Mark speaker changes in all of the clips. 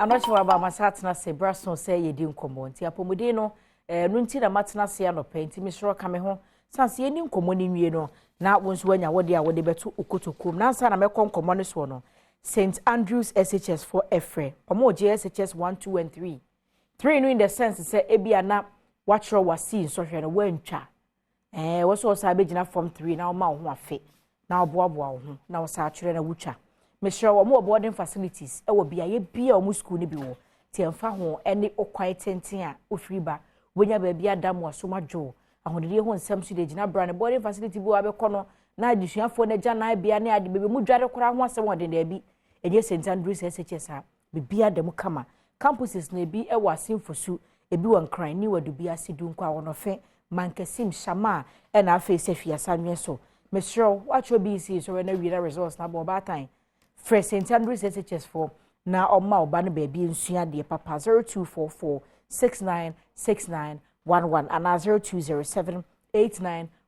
Speaker 1: Anoche wa ba masatena se braso se yedi nkomo nti apomode no nunti na matena se ya no penti misro ka me ho sanse yedi nkomo ni nwie no na wonso wanya wode a wode beto okotokom na nsa na mekọ nkomo ne so no St Andrews SHS for Efre omo JSHS 1 2 and 3 3 no in the sense say ebia na watchro wasi nsohwe no wantwa wo so sa begina form 3 na o ma ho afe na oboaboa ho na wo sa atwere na wutwa Mr. Wamo boarding facilities e wo bia ye bia o mu school ni bi wo ti emfa ho ene okwan tenten a ofriba wonya ba bia dam wasomadwo ahodede ho nsam su de gina brand boarding facility bi wa be kono na adisuafo na gya na bia na ade bebe mu dware kora ho asem wode na bi enye St Andrews SHS a bia dem kama campuses na bi e wa asimfosu ebi won kran ni wadu bia sidu nkwa wono fe mankesim shama e na afa sefia sanwe so Mr. Watch BC so na wi results na bo batan Fresh St Andrews SHS for na oma oba no baby nsua de papa 0244696911 and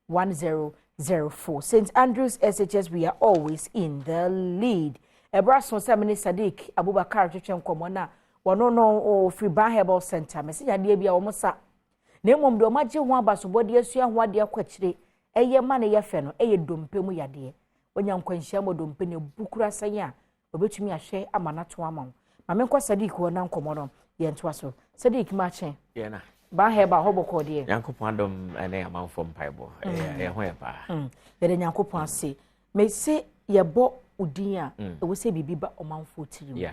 Speaker 1: 0207891004 St Andrews SHS we are always in the lead Ebrason Samini Sadiq Abubakar twetwe nkomo na wono no o free Baah Herbal Center message ade bia wo mosa na emom de o magye ho abasobode asua ho ade akwakire eye ma na ye fe no eye dompemu yade Onya nkwanhia modompe ne bukura sanya obetumi ahwe amanato ama ma menkwa Sadiq wo na nkomo no ye ntoa so Sadiq ma chen
Speaker 2: ye na
Speaker 1: Baah Herbal hoboko de
Speaker 2: Yankopon Adom ene amanfo mpaibo ye ho ye pa
Speaker 1: ye de Yankopon ase me se ye bo udin a wo se bibi ba omanfo tiri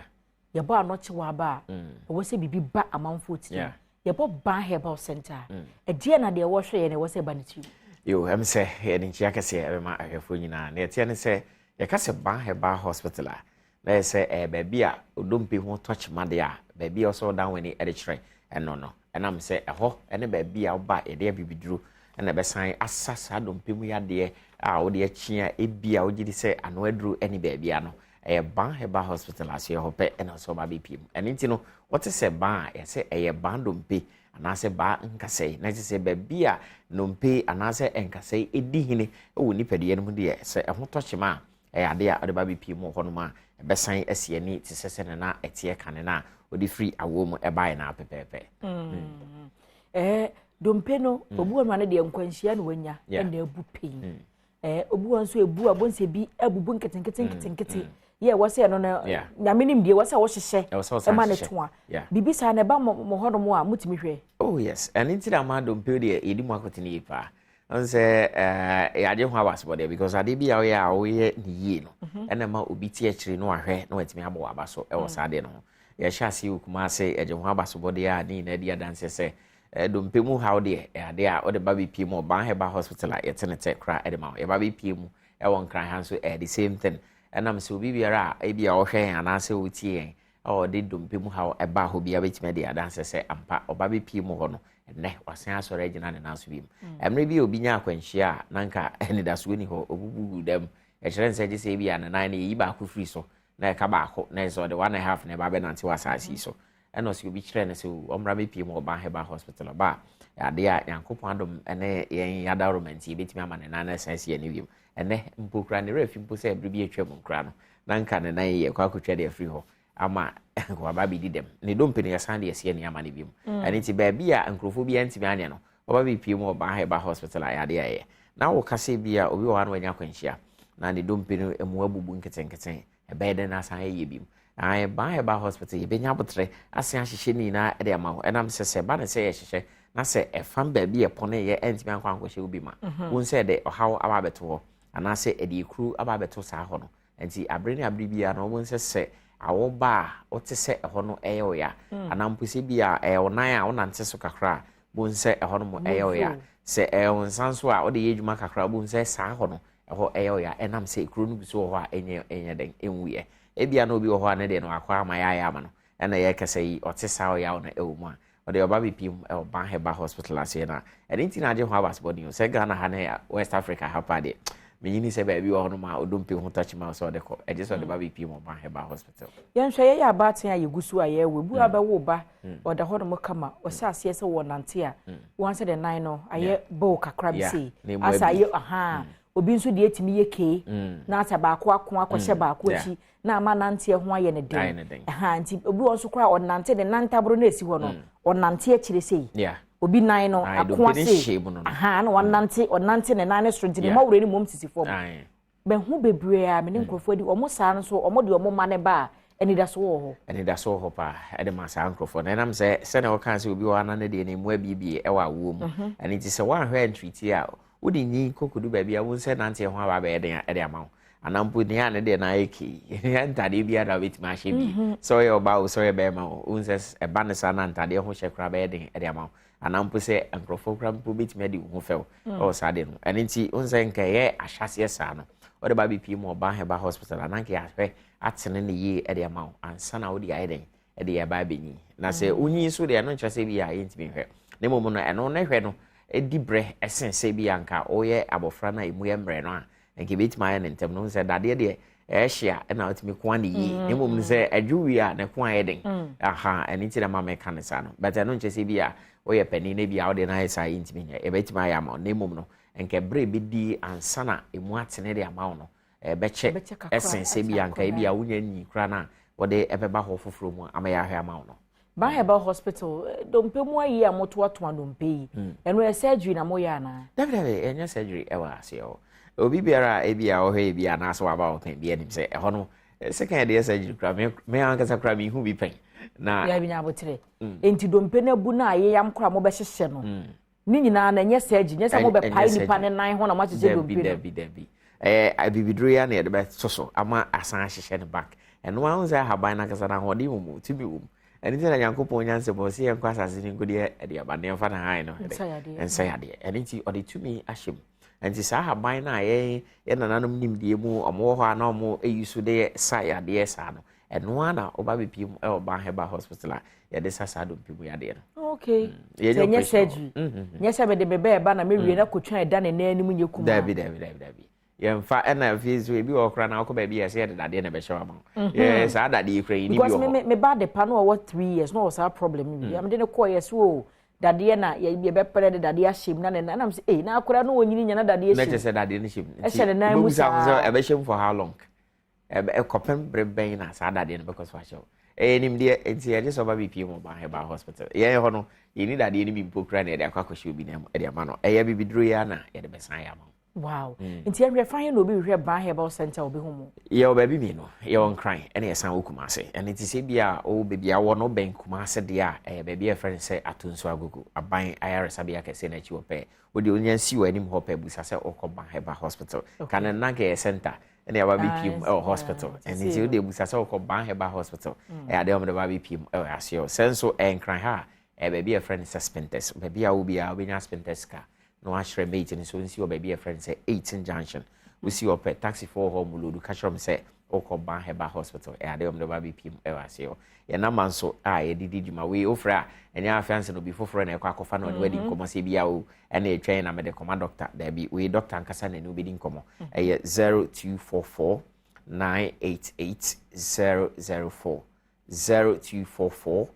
Speaker 1: ye bo anoche wa ba wo se bibi ba amanfo tiri ye bo Baah Herbal Center e die na de wo hwe ye ne wo se ba ne tiri
Speaker 2: Yo, I'm say here in Chiakase, every ahefo nyina. Na tie ne say ye ka se Baah Herbal Hospital a. Na say baby a odompe ho touch made a, baby also down when e chere. No no. And am say ho, ene baby a oba e de bibiduru, na be san asasa dompe mu ya de a wo de achia e bia wo gidi say ano aduru ene baby a no. Baah Herbal Hospital as ye hope na so ba bipim. Eni ti no, what say Baah, ye say bandompe anase ba nkasei na se baby a nompe anase enkasei edi hine wo nipadie no mu de se ho tochema ade a ode ba bipie mu ho no ma besan asie ni ti sese na etie kane na odi free awo mu e bai na pepepe
Speaker 1: dompe no obuwa no ne de nkwanhia no wanya na abu pin obuwa nso ebu abonse bi abubu nketenkete ye wose no na nyamenim die wose wo hyehye e ma ne toa bibisa na ba mo hodo mo a mutimi hwe
Speaker 2: oh yes and into that man don't build it edi mo akotini ipa on say ade ho abasbode because ade bia wo ya wo ye ni yi no ena ma obi ti akire no ahwe na watimi abo abaso e wo sade no ye hya se okuma se ade ho abasbode ya ni na dia dance se dompe mu how de ade a o de ba bi pie mu Baah Herbal Hospital a yetenete kra ede ma e ba bi pie mu e won kran han so the same thing enam se obi biara e bia wo hwen anase wo tie o de dompe mu how e ba ho bia betime de adanse se ampa oba be pie mu ho no ene wasen asore agina ne naso bim emre bi obi nya akwanhia nanka ene daso ni ho obubu dem e kire nse je se bia na nan yi ba ko free so na e ka ba ko na so de 1.5 na ba be nanti wasasi so eno se obi kire ne se omra be pie mu Baah Herbal Hospital ba ade a Yankopon Adom ene yen yada romanti betime ama ne nan na sense ene bim ene mpokra ne refi mpo se bribi etwa mu nkra no nanka ne nan ye kwa kotwa de free ho ama kwa ba bi didem ne dompe ne yasan de yesi ne ama ne bim ani ti ba bia nkrofo bia ntimi ane no oba bi pie mu Baah Herbal Hospital ayade aye na wo kase bia obi wa no anya kwanhia na ne dompe no emu abubu nketenketen e ba de na san ye bim ai Baah Herbal Hospital ye benya botre asen ahyehye ni na de ama ho enam sese ba ne se ye hyehye na se e fam ba bia pone ye ntimi ankwa ankwahye obi ma won se de ohaw aba beto anase edi kru aba beto sa ho no enti abre ne abre bia no won se awo ba o te se ho no eyo ya anampuse bia onan a wonante so kakra bon se ho no mo eyo ya se onsanso a o de yedwuma kakra bon se sa ho no ho eyo ya enam se kru no bi so ho a enye den enwie e bia no obi ho a ne de no akwa ama ya ama no ena ye kese yi o te sa o ya o na ewo mu a o de oba bi pim e Baah Herbal Hospital ase na enti na ade ho abasbody o se Ghana ha na West Africa ha pa de menyini se ba bi wo no ma odompe ho touch ma so de ko e je so de ba bi pie mo Baah Herbal Hospital
Speaker 1: yan hwe ye abaten aye gusu aye we bu aba wo ba o da ho no kama o sa ase se wo nante a won se de nine no aye bo kakra bi sei asa aye obi nso de etimi ye ke na ata ba ko akɔhye ba ko chi na ama nante ho aye ne den nti obi won so kra onante de nantabro na esi ho no onante akire sei obi nan no akoa sei na onante ne nan ne so ntine ma wure ni mom sisi fom be hu bebre a me ne nkrofo di omo saa no so omo de omo ma ne ba enida so ho pa ede ma saa nkrofo na nam se na o kan se obi wa na ne de ne mu abibie e wa wo mu ani ti se wan hwe entreaty a wodi nyi kokodu ba bia wo se nante ho aba be ede ama anampu ni ane de na eki ntade bia da beti ma hye bi so ye oba so ye be ma wo se e ba ne sa na ntade ho hye kra be ede ama anampu se nkrofo kra mpo beti me di ho few o sa de no ani ti wo se nka ye ahyase sa no o de ba bi pi mo Baah Herbal Hospital ananke ahwe atene ne ye ede ama ansa na wo di aiden ede ye ba benyi na se onyi so de no nkyase bi ya yentimi hwe ne momo no eno ne hwe no edi bre esense bi anka oye abofra na emu ye mre no a nke betima ya ntem no se dade de ehia na otimi kwa ne yi ne mom se adwuwi a ne kwa ye den aha eni ti na ma meka ne sa no but eno nkyese bi a oye pani ne bi a ode na isa yintimi nya e betima ya ma ne mom no nke bre bi di ansa na emu atene de ama no beche esense bi anka bi a wunya nyi kra na wode ebeba ho foforo mu ama ya hwe ama no Baah Herbal Hospital dompe mu ayi a moto ato dompe yi eno e surgery na moya na david enya surgery e wa ase o obi biara e bia o hwe bia na so aba o pen bia nim se e ho no second day surgery kra me ankasa kra me hu bi pen na ya bi nya botre enti dompe na bu na aye yam kra mo be hyehye no ni nyina na enya surgery nya se mo be pai nipa ne nan ho na ma hyehye dompe dabi abibidro ya na e de be soso ama asan hyehye ne back eno an ze haban na kasa na ho de mu tibi wo anything na Yankopon nyanse bo se yankwa asase ni ngodi e de abane mfa na han no ensa yade anything odi tumi ahyem anti sa haban na ye nananom nimdie mu omo ho ana omo eyisu de sa yade sa no eno ana oba bepiem e Baah Herbal Hospital ya de sasa do pimu yade no okay ye surgery nya se be de bebe ba na mewie na kotwa eda ne nanim nyekuma dabi yemfa ena fees we bi okra na akọ ba bi ese de dade na be hye ama yes adade ikra ni bi o because me ba de pa no over 3 years no was a problem bi am de ne ko yes o dade na ye be pere de dade a hyem na na am say na akora no onyini nya na dade a hyem na se dade ne hyem e hye na mu sa e be hyem for how long e kopem breben na sa dade no because wa hye nim de enti e so ba bi pie mo Baah Herbal Hospital ye ho no ye ni dade ni bi mpokra na e de akwa hye obi na e de ama no e ya bibidro ya na ye de be san ya ma wow nti enwe fan no bi hwe Baah Herbal Center obi homo ye obabi mi no ye on cry ene ye san okuma ase ene ti se bia o bebi awo no ben kuma ase dia bebi e friend say atonso agogo aban ayaresa bia kese na chi ope odi onyan si wo anim hope busa se okọ Baah Herbal Hospital kana na ke center ene ababi pim hospital ene ti odi busa se okọ Baah Herbal Hospital ade o me ababi pim ase o senso en cry ha bebi e friend suspenders bebi a obi a obenya suspenders ka no ashre mate ni so nsi obaby a friend say 18 junction we see op taxi for home load catch from say okọ Baah Herbal Hospital ade om de ba bi pim e wase o ye na manso ye didi djuma we ofra enya afiance no bi foforo na ekwa kofa no wedding komo se bia o ene etwen na me de koma doctor da bi we doctor ankasa na no wedding komo ye 0244 988 004 0244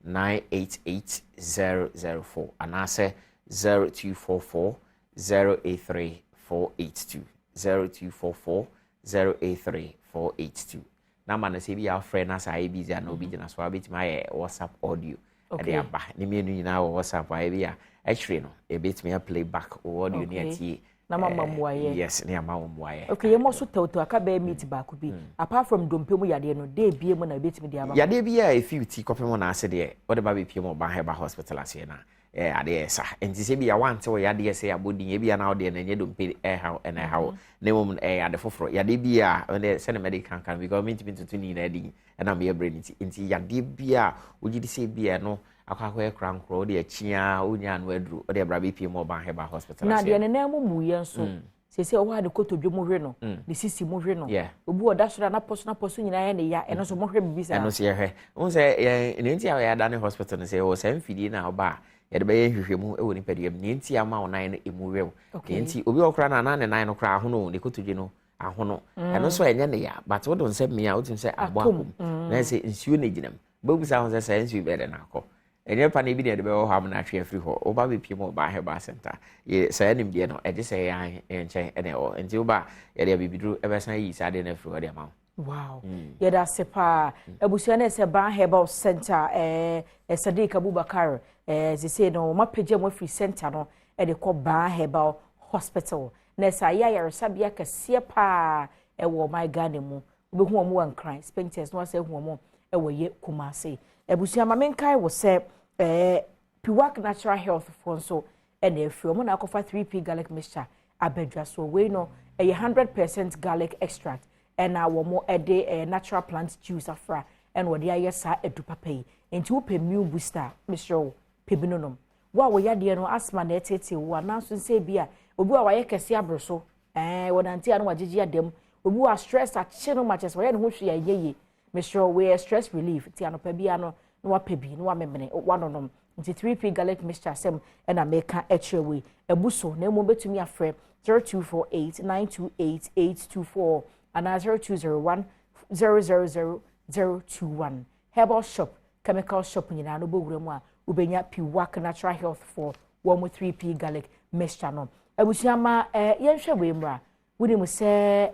Speaker 1: 988 004 anase 0244 083 482 0244 083 482 number na se bi ya friend na sa busy na obi jina so abeti ma ye WhatsApp audio ade aba ni me nu nyina wo WhatsApp ai bi ya actually no e beti me play back audio ni atie na mama muaye yes ni ama muaye okay yemo so tawto aka ba meet back bi apart from dompemu yade no dey bie mu na beti me dia ba yade bi ya e 50 kopemu na ase de o de ba be pie mu Baah Herbal Hospital ase na ade esa enti se bia wante wo yade se abodin e bia na ode na nye dompe ha na ha ne mum ade foforo yade bia se na medical kan because me to ni na adi na me brain enti yade bia ogidi se bia no akwa e krankro de achia onya no aduru o de bra be pie mu Baah Herbal Hospital na de na mu ye nso sese o wa de kotodwe mu hwe no de sisi mu hwe no obu oda sora na poso nyina ye ne ya eno so mo hwe bibisa eno se ye hwe won se ne nti ya da ne hospital ne se o se mfidi na oba yede be hwehwemu e woni padua ne nti ama onan no emu rew nti obi okra na ne nan no kra ahono ne kotodwe no ahono eno so enye ne ya but wo don se me a wotim se abo akom na se nsuo ne ginam babu sa ho se nsuo be de na akọ
Speaker 2: enye pa na bi de be ho ha na hwe afiri ho oba be pie mo Baah Herbal Center ye say nim de no e je say yan enche ene o enti oba ye de bibiduru e be san yi sa de na afiri ho de ma.
Speaker 1: Wow. Yada sepa ebusua na se Baah Herbal Center Sadiq Abubakar ze say no mapeje mo free center no e de ko Baah Herbal Hospital na sa ya yaresabia kase pa e wo my Ghana mu obehu omo ankran spenters no say hu omo e wo ye Kumase ebusua ma menkai wo se Piwak Natural Health for so e na afri omo na akofa 3p garlic mixture abedwa so we no e 100% garlic extract and our more a day natural plant juice afra and what the ayesa edupapay into upe immune booster Mr. Pibinonom. What we had no asthma netete one now say beer obu a waye kese abroso when anti anu wagigi dem obu a stress at chino matches where no hwe ye Mr. we stress relief ti anopa bia no no wapebi no wamemene one onom nti 3p garlic mixture sem and a meka etrewe ebuso na emu betumi afre 0248 928 824 and 0201 000 Herbal Shop, Chemical Shop in Nano Bogrema, Ubenya Piwak Natural Health for 1 3p garlic mixture. No, Ebusiama, Yensha Wimra, would him say,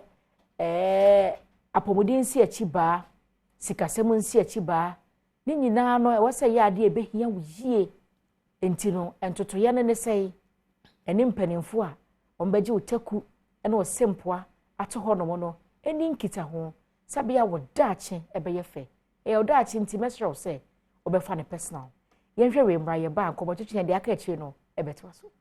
Speaker 1: Apomodin see a chiba, Sikasemun see a chiba, Nini Nano, was a yard be here with ye, Entino, and Totoyan say, an impenning four, on Beju Teku, and was simple, at a honomono. Eni nkita ho sabia wo daache ebeye fe o daache nti mesro se obefa ne personal yenhwe we mbra ye ba nkomo twetwe de aka achire no ebeto so